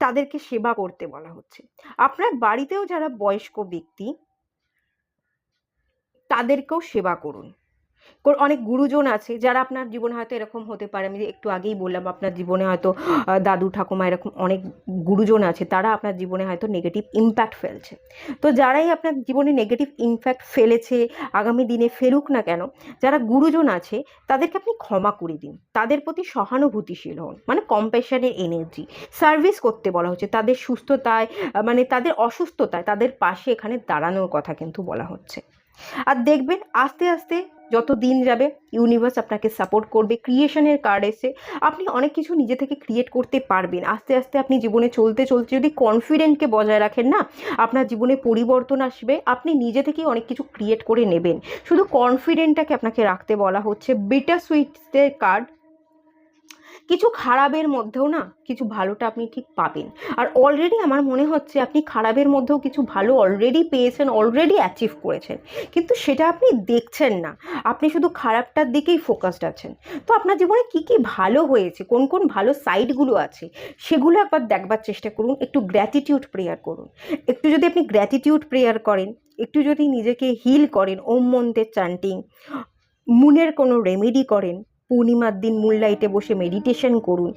তাদেরকে সেবা করতে বলা হচ্ছে। আপনার বাড়িতেও যারা বয়স্ক ব্যক্তি, তাদেরকেও সেবা করুন। অনেক গুরুজন আছে যারা আপনার জীবনে হয়তো এরকম হতে পারে, আমি একটু আগেই বললাম, আপনার জীবনে হয়তো দাদু ঠাকুমা এরকম অনেক গুরুজন আছে, তারা আপনার জীবনে হয়তো নেগেটিভ ইম্প্যাক্ট ফেলছে। তো যারাই আপনার জীবনে নেগেটিভ ইম্প্যাক্ট ফেলেছে, আগামী দিনে ফেলুক না কেন, যারা গুরুজন আছে তাদেরকে আপনি ক্ষমা করে দিন, তাদের প্রতি সহানুভূতিশীল হন, মানে কম্প্যাশনের এনার্জি। সার্ভিস করতে বলা হচ্ছে, তাদের সুস্থতায়, মানে তাদের অসুস্থতায় তাদের পাশে এখানে দাঁড়ানোর কথা কিন্তু বলা হচ্ছে। আর দেখবেন আস্তে আস্তে যত দিন যাবে ইউনিভার্স আপনাকে সাপোর্ট করবে। ক্রিয়েশনের কার্ড এসে আপনি অনেক কিছু নিজে থেকে ক্রিয়েট করতে পারবেন। আস্তে আস্তে আপনি জীবনে চলতে চলতে যদি কনফিডেন্টকে বজায় রাখেন না, আপনার জীবনে পরিবর্তন আসবে, আপনি নিজে থেকেই অনেক কিছু ক্রিয়েট করে নেবেন। শুধু কনফিডেন্টটাকে আপনাকে রাখতে বলা হচ্ছে। বিটার সুইটের কার্ড, কিছু খারাপের মধ্যেও না কিছু ভালোটা আপনি ঠিক পাবেন। আর অলরেডি আমার মনে হচ্ছে আপনি খারাপের মধ্যেও কিছু ভালো অলরেডি পেয়েছেন, অলরেডি অ্যাচিভ করেছেন, কিন্তু সেটা আপনি দেখছেন না, আপনি শুধু খারাপটার দিকেই ফোকাসড আছেন। তো আপনার জীবনে কি কি ভালো হয়েছে, কোন কোন ভালো সাইডগুলো আছে, সেগুলো একবার দেখবার চেষ্টা করুন। একটু গ্র্যাটিটিউড প্রেয়ার করুন। একটু যদি আপনি গ্র্যাটিটিউড প্রেয়ার করেন, একটু যদি নিজেকে হিল করেন, ওম মন্ত্রের চ্যান্টিং, মুনের কোনো রেমেডি করেন, পূর্ণিমার দিন মুনলাইটে বসে মেডিটেশন করুন।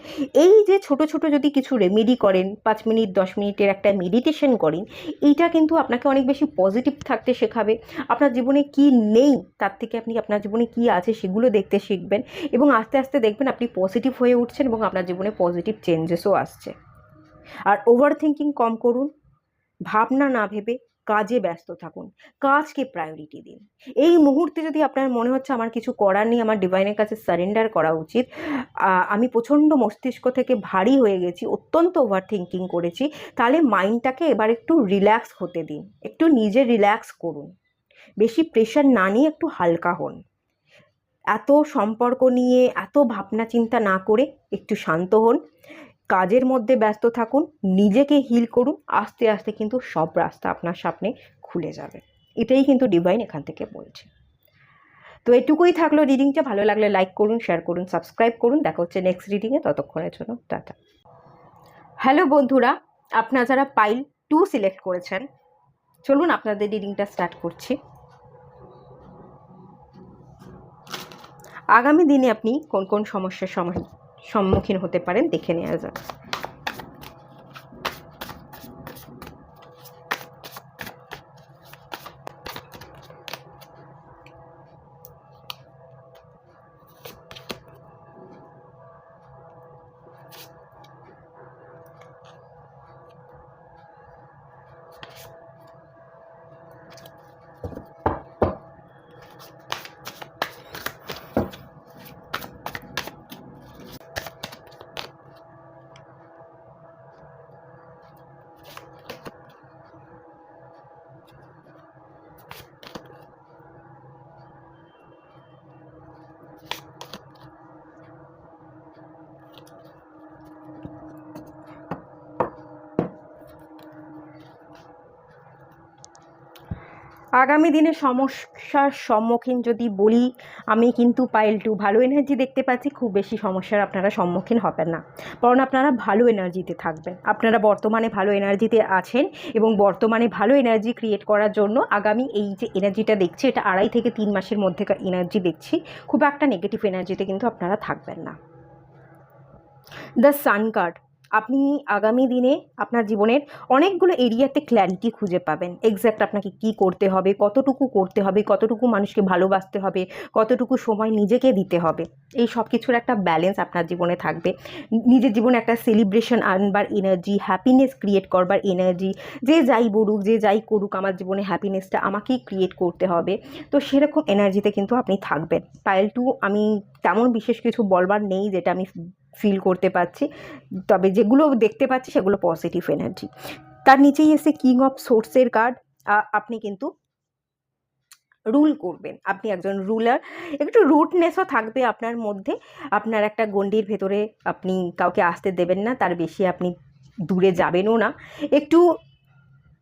এই যে ছোট ছোট যদি কিছু রেমেডি করেন, 5 মিনিট 10 মিনিটের একটা মেডিটেশন করেন, এইটা কিন্তু আপনাকে অনেক বেশি পজিটিভ থাকতে শেখাবে। আপনার জীবনে কি নেই তার থেকে আপনি আপনার জীবনে কি আছে সেগুলো দেখতে শিখবেন, এবং আস্তে আস্তে দেখবেন আপনি পজিটিভ হয়ে উঠছেন এবং আপনার জীবনে পজিটিভ চেঞ্জেসও আসছে। আর ওভার থিঙ্কিং কম করুন, ভাবনা না ভেবে কাজে ব্যস্ত থাকুন, কাজকে প্রায়োরিটি দিন। এই মুহূর্তে যদি আপনার মনে হচ্ছে আমার কিছু করার নেই, আমার ডিভাইনের কাছে সারেন্ডার করা উচিত, আমি প্রচণ্ড মস্তিষ্ক থেকে ভারী হয়ে গেছি, অত্যন্ত ওভার থিঙ্কিং করেছি, তাহলে মাইন্ডটাকে এবার একটু রিল্যাক্স হতে দিন, একটু নিজে রিল্যাক্স করুন, বেশি প্রেশার না নিয়ে একটু হালকা হন। এত সম্পর্ক নিয়ে এত ভাবনা চিন্তা না করে একটু শান্ত হন, কাজের মধ্যে ব্যস্ত থাকুন, নিজেকে হিল করুন, আস্তে আস্তে কিন্তু সব রাস্তা আপনার সামনে খুলে যাবে। এটাই কিন্তু ডিভাইন এখান থেকে বলছে। তো এটুকুই থাকলো রিডিংটা। ভালো লাগলে লাইক করুন, শেয়ার করুন, সাবস্ক্রাইব করুন। দেখা হচ্ছে নেক্সট রিডিংয়ে, ততক্ষণের জন্য টাটা। হ্যালো বন্ধুরা, আপনারা যারা পাইল 2 সিলেক্ট করেছেন, চলুন আপনাদের রিডিংটা স্টার্ট করছি। আগামী দিনে আপনি কোন কোন সমস্যার সম্মুখীন হতে পারেন দেখে নেওয়া যাক। আগামী দিনে সমস্যার সম্মুখীন যদি বলি, আমি কিন্তু পাইল 2 ভালো এনার্জি দেখতে পাচ্ছি। খুব বেশি সমস্যার আপনারা সম্মুখীন হবেন না, বরং আপনারা ভালো এনার্জিতে থাকবেন। আপনারা বর্তমানে ভালো এনার্জিতে আছেন এবং বর্তমানে ভালো এনার্জি ক্রিয়েট করার জন্য আগামী এই যে এনার্জিটা দেখছি, এটা 2.5 থেকে 3 মাসের মধ্যেকার এনার্জি দেখছি। খুব একটা নেগেটিভ এনার্জিতে কিন্তু আপনারা থাকবেন না। দ্য সান কার্ড, আপনি আগামী দিনে আপনার জীবনের অনেকগুলো এরিয়াতে ক্ল্যারিটি খুঁজে পাবেন। এক্স্যাক্ট আপনাকে কি করতে হবে, কতটুকু করতে হবে, কতটুকু মানুষকে ভালোবাসতে হবে, কতটুকু সময় নিজেকে দিতে হবে, এই সব কিছুর একটা ব্যালেন্স আপনার জীবনে থাকবে। নিজের জীবনে একটা সেলিব্রেশন আনবার এনার্জি, হ্যাপিনেস ক্রিয়েট করবার এনার্জি, যে যাই বলুক, যে যাই করুক, আমার জীবনে হ্যাপিনেসটা আমাকেই ক্রিয়েট করতে হবে। তো সেরকম এনার্জিতে কিন্তু আপনি থাকবেন। পাইল 2 আমি তেমন বিশেষ কিছু বলবার নেই যেটা আমি ফিল করতে পারছি, তবে যেগুলো দেখতে পাচ্ছি সেগুলো পজিটিভ এনার্জি। তার নিচেই এসে কিং অফ সোর্সের কার্ড। আপনি কিন্তু রুল করবেন, আপনি একজন রুলার। একটু রুটনেসও থাকবে আপনার মধ্যে। আপনার একটা গণ্ডির ভেতরে আপনি কাউকে আসতে দেবেন না, তার বেশি আপনি দূরে যাবেনও না। একটু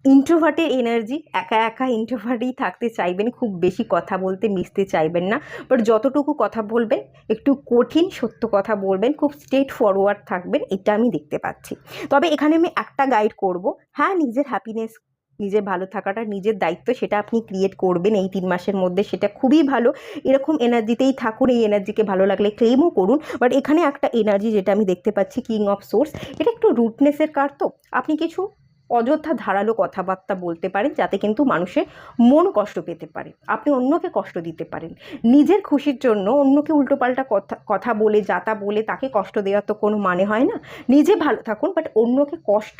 ইন্ট্রোভার্টের এনার্জি, একা একা ইন্ট্রোভার্টই থাকতে চাইবেন, খুব বেশি কথা বলতে মিশতে চাইবেন না। বাট যতটুকু কথা বলবেন একটু কঠিন সত্য কথা বলবেন, খুব স্ট্রেট ফরওয়ার্ড থাকবেন, এটা আমি দেখতে পাচ্ছি। তবে এখানে আমি একটা গাইড করব, হ্যাঁ, নিজের হ্যাপিনেস, নিজের ভালো থাকাটা নিজের দায়িত্ব, সেটা আপনি ক্রিয়েট করবেন এই 3 মাসের মধ্যে, সেটা খুবই ভালো। এরকম এনার্জিতেই থাকুন, এই এনার্জিকে ভালো লাগলে ক্লেমও করুন। বাট এখানে একটা এনার্জি যেটা আমি দেখতে পাচ্ছি, কিং অফ সোর্স, এটা একটু রুটনেসের কার্ড। তো আপনি কিছু অযথা ধারালো কথাবার্তা বলতে পারেন, যাতে কিন্তু মানুষের মন কষ্ট পেতে পারে, আপনি অন্যকে কষ্ট দিতে পারেন। নিজের খুশির জন্য অন্যকে উল্টোপাল্টা কথা বলে, যাতা বলে তাকে কষ্ট দেওয়ার তো কোনো মানে হয় না। নিজে ভালো থাকুন, বাট অন্যকে কষ্ট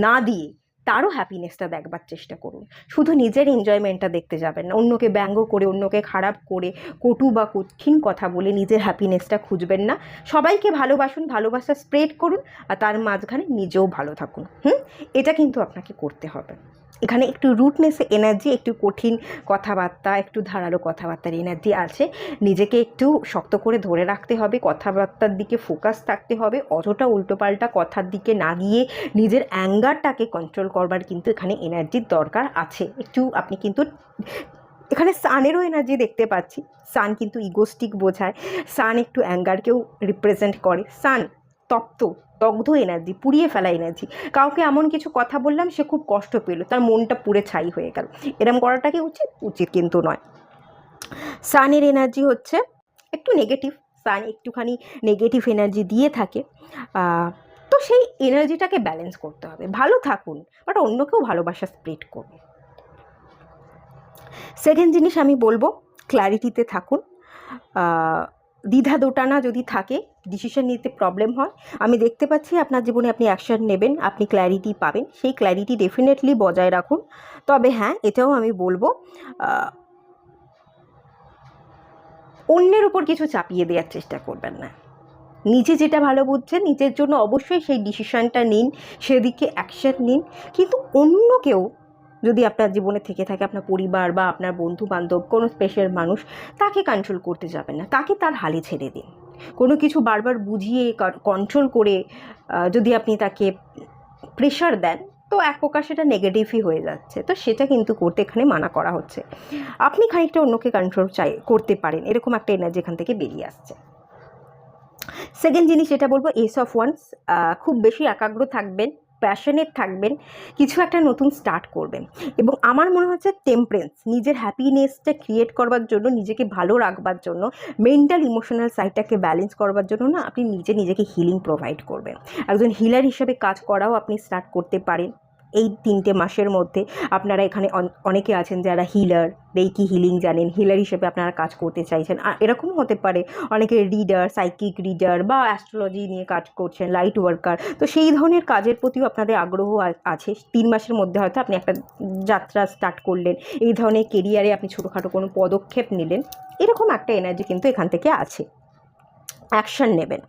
না দিয়ে তারও হ্যাপিনেসটা দেখবার চেষ্টা করুন। শুধু নিজের এনজয়মেন্টটা দেখতে যাবেন না, অন্যকে ব্যঙ্গ করে, অন্যকে খারাপ করে, কটু বা কঠিন কথা বলে নিজের হ্যাপিনেসটা খুঁজবেন না। সবাইকে ভালোবাসুন, ভালোবাসা স্প্রেড করুন, আর তার মাঝখানে নিজেও ভালো থাকুন। এটা কিন্তু আপনাকে করতে হবে। এখানে একটু রুটনেসে এনার্জি, একটু কঠিন কথাবার্তা, একটু ধারালো কথাবার্তার এনার্জি আছে। নিজেকে একটু শক্ত করে ধরে রাখতে হবে, কথাবার্তার দিকে ফোকাস থাকতে হবে, অতটা উল্টোপাল্টা কথার দিকে না গিয়ে নিজের অ্যাঙ্গারটাকে কন্ট্রোল করবার কিন্তু এখানে এনার্জির দরকার আছে। একটু আপনি কিন্তু এখানে সানেরও এনার্জি দেখতে পাচ্ছি। সান কিন্তু ইগোস্টিক বোঝায়, সান একটু অ্যাঙ্গারকেও রিপ্রেজেন্ট করে। সান দগ্ধ এনার্জি, পুড়িয়ে ফেলা এনার্জি। কাউকে এমন কিছু কথা বললাম, সে খুব কষ্ট পেল, তার মনটা পুড়ে ছাই হয়ে গেল, এরম করাটা কি উচিত কিন্তু নয়। সানের এনার্জি হচ্ছে একটু নেগেটিভ, সান একটুখানি নেগেটিভ এনার্জি দিয়ে থাকে। তো সেই এনার্জিটাকে ব্যালেন্স করতে হবে। ভালো থাকুন, বাট অন্যকেও ভালোবাসা স্প্রেড করুন। সেকেন্ড জিনিস আমি বলবো, ক্ল্যারিটিতে থাকুন। দ্বিধা দোটানা যদি থাকে, ডিসিশন নিতে প্রবলেম হয়, আমি দেখতে পাচ্ছি আপনার জীবনে আপনি অ্যাকশন নেবেন, আপনি ক্ল্যারিটি পাবেন, সেই ক্ল্যারিটি ডেফিনেটলি বজায় রাখুন। তবে হ্যাঁ, এটাও আমি বলবো, অন্যের উপর কিছু চাপিয়ে দেওয়ার চেষ্টা করবেন না। নিজে যেটা ভালো বুঝছেন, নিজের জন্য অবশ্যই সেই ডিসিশনটা নিন, সেদিকে অ্যাকশন নিন। কিন্তু অন্যকেও যদি আপনার জীবনে থেকে থাকে, আপনার পরিবার বা আপনার বন্ধু বান্ধব, কোনো স্পেশাল মানুষ, তাকে কন্ট্রোল করতে যাবেন না, তাকে তার হালে ছেড়ে দিন। কোনো কিছু বারবার বুঝিয়ে কন্ট্রোল করে যদি আপনি তাকে প্রেশার দেন, তো এক প্রকার সেটা নেগেটিভই হয়ে যাচ্ছে। তো সেটা কিন্তু করতে এখানে মানা করা হচ্ছে। আপনি খানিকটা অন্যকে কন্ট্রোল করতে পারেন, এরকম একটা এনার্জি এখান থেকে বেরিয়ে আসছে। সেকেন্ড জিনিস যেটা বলবো, এস অফ ওয়ান্স, খুব বেশি একাগ্র থাকবেন, প্যাশনেট থাকবেন, কিছু একটা নতুন স্টার্ট করবেন। এবং আমার মনে হচ্ছে টেম্পারেন্স, নিজের হ্যাপিনেসটা ক্রিয়েট করবার জন্য, নিজেকে ভালো রাখবার জন্য, মেন্টাল ইমোশনাল সাইডটাকে ব্যালেন্স করবার জন্য না, আপনি নিজেকে হিলিং প্রোভাইড করবেন। একজন হিলার হিসেবে কাজ করাও আপনি স্টার্ট করতে পারেন এই 3টে মাসের মধ্যে। আপনারা এখানে অনেকে আছেন যারা হিলার, রেইকি হিলিং জানেন, হিলার হিসেবে আপনারা কাজ করতে চাইছেন। আর এরকমও হতে পারে অনেকে রিডার, সাইকিক রিডার বা অ্যাস্ট্রোলজি নিয়ে কাজ করছেন, লাইট ওয়ার্কার। তো সেই ধরনের কাজের প্রতিও আপনাদের আগ্রহ আছে। 3 মাসের মধ্যে হয়তো আপনি একটা যাত্রা স্টার্ট করলেন, এই ধরনের কেরিয়ারে আপনি ছোটোখাটো কোনো পদক্ষেপ নিলেন, এরকম একটা এনার্জি কিন্তু এখান থেকে আছে। অ্যাকশন নেবেন,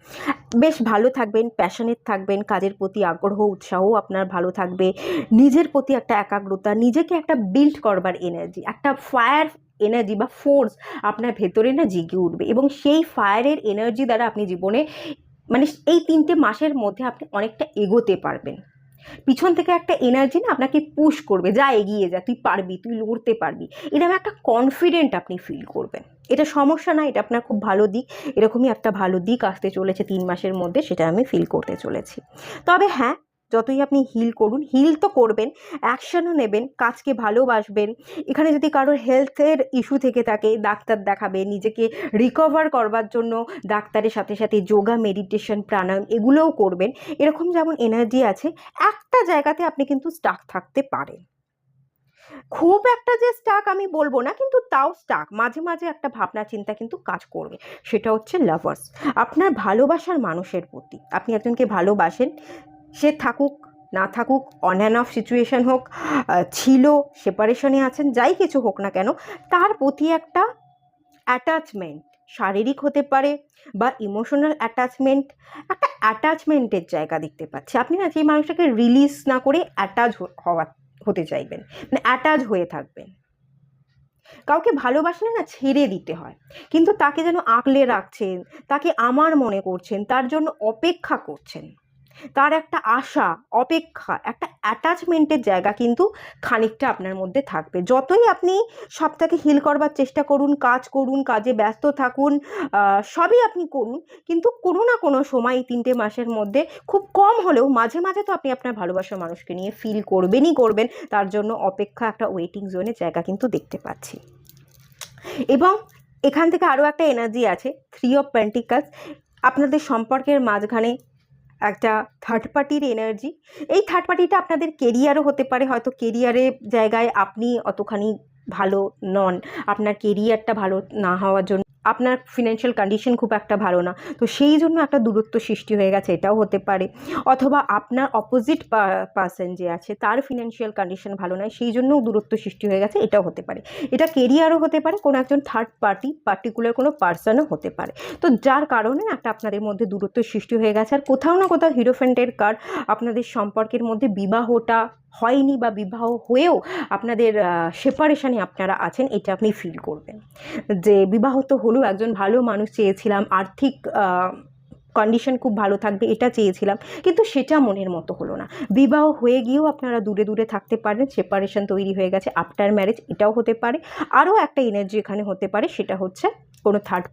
বেশ ভালো থাকবেন, প্যাশনেট থাকবেন, কাজের প্রতি আগ্রহ উৎসাহ আপনার ভালো থাকবে, নিজের প্রতি একটা একাগ্রতা, নিজেকে একটা বিল্ড করবার এনার্জি, একটা ফায়ার এনার্জি বা ফোর্স আপনার ভেতরে না জেগে উঠবে। এবং সেই ফায়ারের এনার্জি দ্বারা আপনি জীবনে, মানে এই 3টে মাসের মধ্যে আপনি অনেকটা এগোতে পারবেন। পিছন থেকে একটা এনার্জি না আপনাকে পুশ করবে, যা এগিয়ে যা, তুই পারবি, তুই লড়তে পারবি, এরকম একটা কনফিডেন্ট আপনি ফিল করবেন। এটা সমস্যা না, এটা আপনার খুব ভালো দিক। এরকমই একটা ভালো দিক আসতে চলেছে 3 মাসের মধ্যে, সেটা আমি ফিল করতে চলেছি। তবে হ্যাঁ, যতই আপনি হিল করুন, হিল তো করবেন, অ্যাকশনও নেবেন, কাজকে ভালোবাসবেন। এখানে যদি কারোর হেলথের ইস্যু থেকে থাকে, ডাক্তার দেখাবেন, নিজেকে রিকভার করবার জন্য ডাক্তারের সাথে সাথে যোগা, মেডিটেশন, প্রাণায়াম এগুলোও করবেন। এরকম যেমন এনার্জি আছে। একটা জায়গাতে আপনি কিন্তু স্টাক থাকতে পারেন, খুব একটা যে স্টাক আমি বলবো না, কিন্তু তাও স্টাক, মাঝে মাঝে একটা ভাবনা চিন্তা কিন্তু কাজ করবে। সেটা হচ্ছে লাভার্স, আপনার ভালোবাসার মানুষের প্রতি। আপনি একজনকে ভালোবাসেন, সে থাকুক না থাকুক, অন অ্যান্ড অফ সিচুয়েশন হোক, ছিল, সেপারেশনে আছেন, যাই কিছু হোক না কেন, তার প্রতি একটা অ্যাটাচমেন্ট, শারীরিক হতে পারে বা ইমোশনাল অ্যাটাচমেন্ট, একটা অ্যাটাচমেন্টের জায়গা দেখতে পাচ্ছি। আপনি না সেই মানুষটাকে রিলিজ না করে হতে চাইবেন, মানে অ্যাটাচ হয়ে থাকবেন। কাউকে ভালোবাসলে না ছেড়ে দিতে হয়, কিন্তু তাকে যেন আঁকলে রাখছেন, তাকে আমার মনে করছেন, তার জন্য অপেক্ষা করছেন, তার একটা আশা, অপেক্ষা, একটা অ্যাটাচমেন্টের জায়গা কিন্তু খানিকটা আপনার মধ্যে থাকবে। যতই আপনি সবটাকে হিল করবার চেষ্টা করুন, কাজ করুন, কাজে ব্যস্ত থাকুন, সবই আপনি করুন, কিন্তু কোনো না কোনো সময় এই 3 মাসের মধ্যে খুব কম হলেও মাঝে মাঝে তো আপনি আপনার ভালোবাসার মানুষকে নিয়ে ফিল করবেনই করবেন। তার জন্য অপেক্ষা, একটা ওয়েটিং জোনের জায়গা কিন্তু দেখতে পাচ্ছি। এবং এখান থেকে আরও একটা এনার্জি আছে, 3 অফ পেন্টিকলস। আপনাদের সম্পর্কের মাঝখানে একটা থার্ড পার্টির এনার্জি। এই থার্ড পার্টিটা আপনাদের কেরিয়ারও হতে পারে, হয়তো কেরিয়ারের জায়গায় আপনি অতখানি ভালো নন, আপনার কেরিয়ারটা ভালো না হওয়ার জন্য আপনার ফিনান্সিয়াল কন্ডিশন খুব একটা ভালো না, তো সেই জন্য একটা দূরত্ব সৃষ্টি হয়ে গেছে, এটাও হতে পারে। অথবা আপনার অপোজিট পার্সন যে আছে তার ফিনান্সিয়াল কন্ডিশন ভালো নয়, সেই জন্যও দূরত্ব সৃষ্টি হয়ে গেছে, এটাও হতে পারে। এটা কেরিয়ারও হতে পারে, কোনো একজন থার্ড পার্টি, পার্টিকুলার কোনো পার্সনও হতে পারে। তো যার কারণে একটা আপনাদের মধ্যে দূরত্ব সৃষ্টি হয়ে গেছে। আর কোথাও না কোথাও হিরোফ্যান্টের কার্ড, আপনাদের সম্পর্কের মধ্যে বিবাহটা হয়নি বা বিবাহ হয়েও আপনাদের সেপারেশনে আপনারা আছেন, এটা আপনি ফিল করবেন। যে বিবাহ তো হলেও একজন ভালো মানুষ চেয়েছিলাম, আর্থিক কন্ডিশন খুব ভালো থাকবে এটা চেয়েছিলাম, কিন্তু সেটা মনের মতো হলো না। বিবাহ হয়ে গিয়েও আপনারা দূরে দূরে থাকতে পারেন, সেপারেশন তৈরি হয়ে গেছে আফটার ম্যারেজ, এটাও হতে পারে। আরও একটা এনার্জি এখানে হতে পারে, সেটা হচ্ছে কোনো থার্ড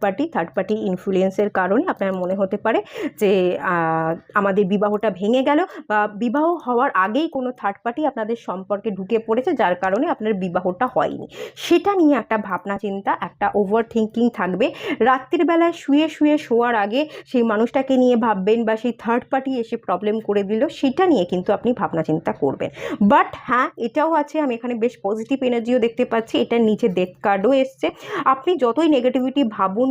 পার্টি ইনফ্লুয়েন্সের কারণে আপনার মনে হতে পারে যে আমাদের বিবাহটা ভেঙে গেল, বা বিবাহ হওয়ার আগেই কোনো থার্ড পার্টি আপনাদের সম্পর্কে ঢুকে পড়েছে, যার কারণে আপনার বিবাহটা হয়নি। সেটা নিয়ে একটা ভাবনা চিন্তা, একটা ওভার থিঙ্কিং থাকবে। রাত্রির বেলায় শোয়ার আগে সেই মানুষটাকে নিয়ে ভাববেন, বা সেই থার্ড পার্টি এসে প্রবলেম করে দিল, সেটা নিয়ে কিন্তু আপনি ভাবনা চিন্তা করবেন। বাট হ্যাঁ, এটাও আছে, আমি এখানে বেশ পজিটিভ এনার্জিও দেখতে পাচ্ছি, এটার নিচে ডেথ কার্ডও এসছে। আপনি যতই নেগেটিভিটি ভাবুন,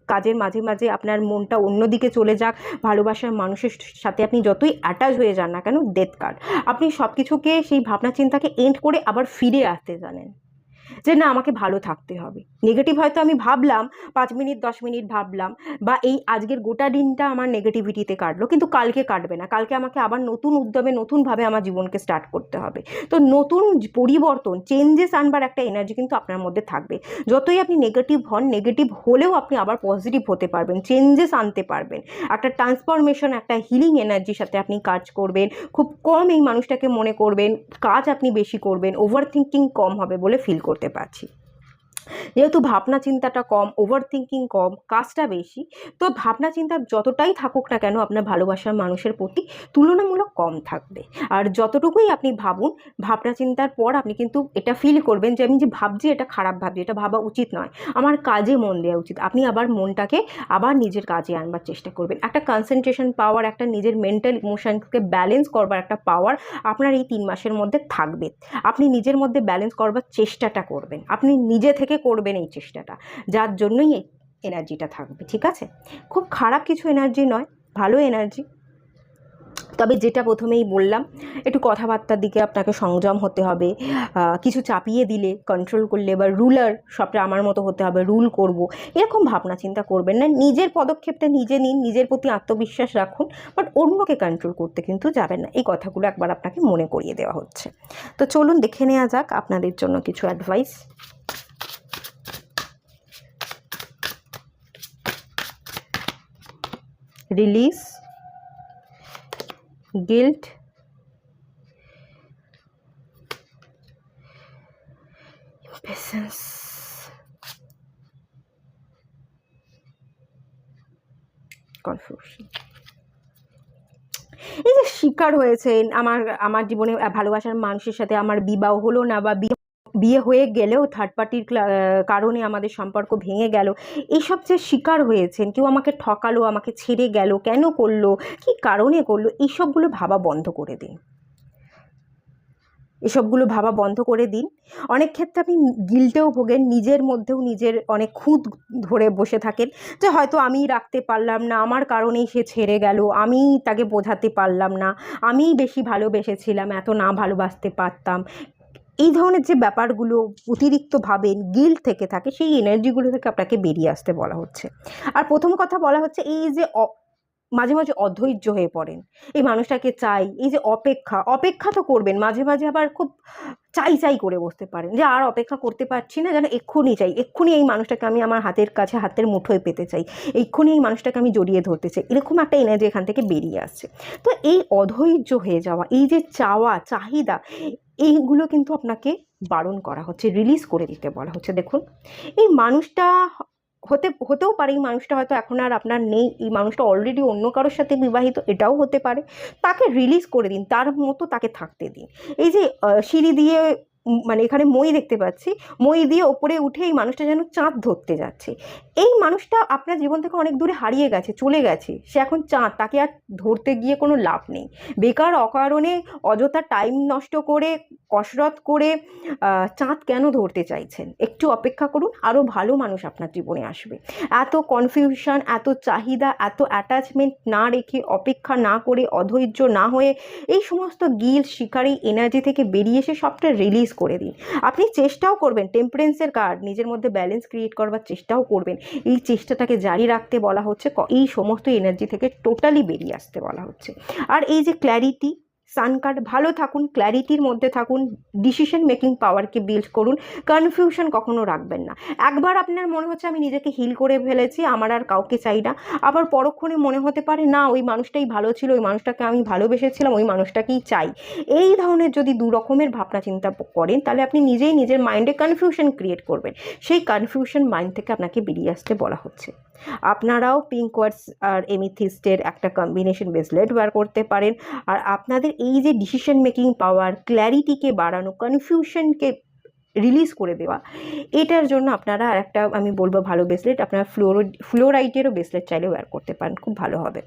কাজের মাঝে মাঝে আপনার মনটা অন্যদিকে চলে যাক, ভালোবাসার মানুষের সাথে আপনি যতই অ্যাটাচ হয়ে যান না কেন, ডেথ কার্ড, আপনি সব কিছুকে, সেই ভাবনা চিন্তাকে এন্ড করে আবার ফিরে আসতে জানেন যে না, আমাকে ভালো থাকতে হবে। নেগেটিভ হয়তো আমি ভাবলাম 5 মিনিট 10 মিনিট ভাবলাম, বা এই আজকের গোটা দিনটা আমার নেগেটিভিটিতে কাটলো, কিন্তু কালকে কাটবে না, কালকে আমাকে আবার নতুন উদ্যমে নতুনভাবে আমার জীবনকে স্টার্ট করতে হবে। তো নতুন পরিবর্তন, চেঞ্জেস আনবার একটা এনার্জি কিন্তু আপনার মধ্যে থাকবে। যতই আপনি নেগেটিভ হন, নেগেটিভ হলেও আপনি আবার পজিটিভ হতে পারবেন, চেঞ্জেস আনতে পারবেন, একটা ট্রান্সফরমেশন, একটা হিলিং এনার্জির সাথে আপনি কাজ করবেন। খুব কম এই মানুষটাকে মনে করবেন, কাজ আপনি বেশি করবেন, ওভার থিঙ্কিং কম হবে বলে ফিল করতে পারছি। যেহেতু ভাবনা চিন্তাটা কম, ওভার থিঙ্কিং কম, কাজটা বেশি, তো ভাবনা চিন্তা যতটাই থাকুক না কেন আপনার ভালোবাসার মানুষের প্রতি তুলনামূলক কম থাকবে। আর যতটুকুই আপনি ভাবুন, ভাবনা চিন্তার পর আপনি কিন্তু এটা ফিল করবেন যে আমি যে ভাবছি এটা খারাপ ভাবছি, এটা ভাবা উচিত নয়, আমার কাজে মন দেওয়া উচিত। আপনি আবার মনটাকে আবার নিজের কাজে আনবার চেষ্টা করবেন, একটা কনসেন্ট্রেশন পাওয়ার, একটা নিজের মেন্টাল ইমোশনকে ব্যালেন্স করবার একটা পাওয়ার আপনার এই 3 মাসের মধ্যে থাকবে। আপনি নিজের মধ্যে ব্যালেন্স করবার চেষ্টাটা করবেন, আপনি নিজে থেকে করবেন এই চেষ্টাটা, যার জন্যই এই এনার্জিটা থাকবে। ঠিক আছে, খুব খারাপ কিছু এনার্জি নয়, ভালো এনার্জি। তবে যেটা প্রথমেই বললাম, একটু কথাবার্তার দিকে আপনাকে সংযম হতে হবে, কিছু চাপিয়ে দিলে, কন্ট্রোল করলে, বা রুলার, সবটা আমার মতো হতে হবে, রুল করব, এরকম ভাবনা চিন্তা করবেন না। নিজের পদক্ষেপটা নিজে নিন, নিজের প্রতি আত্মবিশ্বাস রাখুন, বাট অন্যকে কন্ট্রোল করতে কিন্তু যাবেন না। এই কথাগুলো একবার আপনাকে মনে করিয়ে দেওয়া হচ্ছে। তো চলুন দেখে নেওয়া যাক আপনাদের জন্য কিছু advice. Release, guilt, patience, confusion. এই যে শিকার হয়েছেন আমার আমার জীবনে ভালোবাসার মানুষের সাথে আমার বিবাহ হলো না, বা বিয়ে হয়ে গেলেও থার্ড পার্টির কারণে আমাদের সম্পর্ক ভেঙে গেল, এইসব যে শিকার হয়েছেন, কেউ আমাকে ঠকালো, আমাকে ছেড়ে গেল, কেন করলো, কি কারণে করলো, এইসবগুলো ভাবা বন্ধ করে দিন। এসবগুলো ভাবা বন্ধ করে দিন। অনেক ক্ষেত্রে আপনি গিল্টেও ভোগেন, নিজের মধ্যেও নিজের অনেক খুঁত ধরে বসে থাকেন যে হয়তো আমিই রাখতে পারলাম না, আমার কারণেই সে ছেড়ে গেল, আমিই তাকে বোঝাতে পারলাম না, আমিই বেশি ভালোবেসেছিলাম, এত না ভালোবাসতে পারতাম। এই ধরনের যে ব্যাপারগুলো অতিরিক্ত ভাবেন, গিল্ট থেকে থাকে, সেই এনার্জিগুলো থেকে আপনাকে বেরিয়ে আসতে বলা হচ্ছে। আর প্রথম কথা বলা হচ্ছে এই যে মাঝে মাঝে অধৈর্য হয়ে পড়েন, এই মানুষটাকে চাই, এই যে অপেক্ষা তো করবেন, মাঝে মাঝে আবার খুব চাই চাই করে বসতে পারেন যে আর অপেক্ষা করতে পারছি না, যেন এক্ষুনি চাই, এক্ষুনি এই মানুষটাকে আমি আমার হাতের কাছে, হাতের মুঠোয় পেতে চাই, এক্ষুনি এই মানুষটাকে আমি জড়িয়ে ধরতে চাই, এরকম একটা এনার্জি এখান থেকে বেরিয়ে আসছে। তো এই অধৈর্য হয়ে যাওয়া, এই যে চাওয়া চাহিদা, এইগুলো কিন্তু আপনাকে বারণ করা হচ্ছে, রিলিজ করে দিতে বলা হচ্ছে। দেখুন, এই মানুষটা হতেও পারে এই মানুষটা হয়তো এখন আর আপনার নেই, এই মানুষটা অলরেডি অন্য কারোর সাথে বিবাহিত, এটাও হতে পারে। তাকে রিলিজ করে দিন, তার মতো তাকে থাকতে দিন। এই যে সিঁড়ি দিয়ে মানে এখানে মই দেখতে পাচ্ছি, মই দিয়ে ওপরে উঠে এই মানুষটা যেন চাঁদ ধরতে যাচ্ছে। এই মানুষটা আপনার জীবন থেকে অনেক দূরে হারিয়ে গেছে, চলে গেছে, সে এখন চাঁদ, তাকে আর ধরতে গিয়ে কোনো লাভ নেই। বেকার অকারণে অযথা টাইম নষ্ট করে, কসরত করে চাঁদ কেন ধরতে চাইছেন? একটু অপেক্ষা করুন, আরও ভালো মানুষ আপনার জীবনে আসবে। এত কনফিউশন, এত চাহিদা, এত অ্যাটাচমেন্ট না রেখে, অপেক্ষা না করে, অধৈর্য না হয়ে, এই সমস্ত গিল শিকারী এনার্জি থেকে বেরিয়ে এসে সবটা রিলিজ করে দিন। আপনি চেষ্টাও করবেন, টেম্পারেন্সের কার্ড, নিজের মধ্যে ব্যালেন্স ক্রিয়েট করবার চেষ্টাও করবেন। এই চেষ্টাটাকে জারি রাখতে বলা হচ্ছে, এই সমস্ত এনার্জি থেকে টোটালি বেরিয়ে আসতে বলা হচ্ছে। আর এই যে ক্ল্যারিটি, সান কার্ড, ভালো থাকুন, ক্ল্যারিটির মধ্যে থাকুন, ডিসিশন মেকিং পাওয়ারকে বিল্ড করুন, কনফিউশন কখনো রাখবেন না। একবার আপনার মনে হচ্ছে আমি নিজেকে হিল করে ফেলেছি, আমার আর কাউকে চাই না, আবার পরক্ষণে মনে হতে পারে না ওই মানুষটাই ভালো ছিল, ওই মানুষটাকে আমি ভালোবেসেছিলাম, ওই মানুষটাকেই চাই। এই ধরনের যদি দু রকমের ভাবনা চিন্তা করেন, তাহলে আপনি নিজেই নিজের মাইন্ডে কনফিউশন ক্রিয়েট করবেন। সেই কনফিউশন মাইন্ড থেকে আপনাকে বেরিয়ে আসতে বলা হচ্ছে। আপনারাও পিঙ্ক কোয়ার্টজ আর এমিথিস্টের একটা কম্বিনেশন ব্রেসলেট ওয়্যার করতে পারেন। আর আপনাদের এই যে ডিসিশন মেকিং পাওয়ার, ক্ল্যারিটিকে বাড়ানো, কনফিউশনকে রিলিজ করে দেওয়া, এটার জন্য আপনারা আর একটা আমি বলবো ভালো ব্রেসলেট, আপনারা ফ্লোরাইটেরও ব্রেসলেট চাইলে ওয়্যার করতে পারেন, খুব ভালো হবে।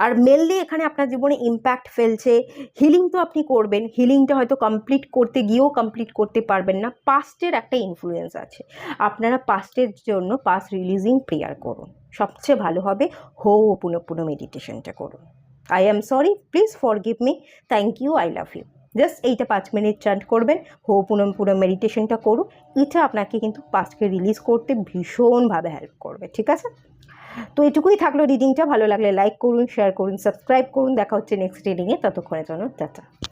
আর মেনলি এখানে আপনার জীবনে ইম্প্যাক্ট ফেলছে, হিলিং তো আপনি করবেন, হিলিংটা হয়তো কমপ্লিট করতে গিয়েও কমপ্লিট করতে পারবেন না, পাস্টের একটা ইনফ্লুয়েন্স আছে। আপনারা পাস্টের জন্য পাস্ট রিলিজিং প্রেয়ার করুন, সবচেয়ে ভালো হবে। হো'ওপোনোপোনো মেডিটেশনটা করুন। I am sorry, please forgive me, thank you, I love you. Just এইটা 5 মিনিট চান্ট করবেন, হো'ওপোনোপোনো মেডিটেশনটা করুন। এটা আপনাকে কিন্তু পাস্টকে রিলিজ করতে ভীষণভাবে হেল্প করবে, ঠিক আছে? তো এটুকুই থাকলো রিডিংটা। ভালো লাগলে লাইক করুন, শেয়ার করুন, সাবস্ক্রাইব করুন। দেখা হচ্ছে নেক্সট রিডিংয়ে, ততক্ষণের জন্য টাটা।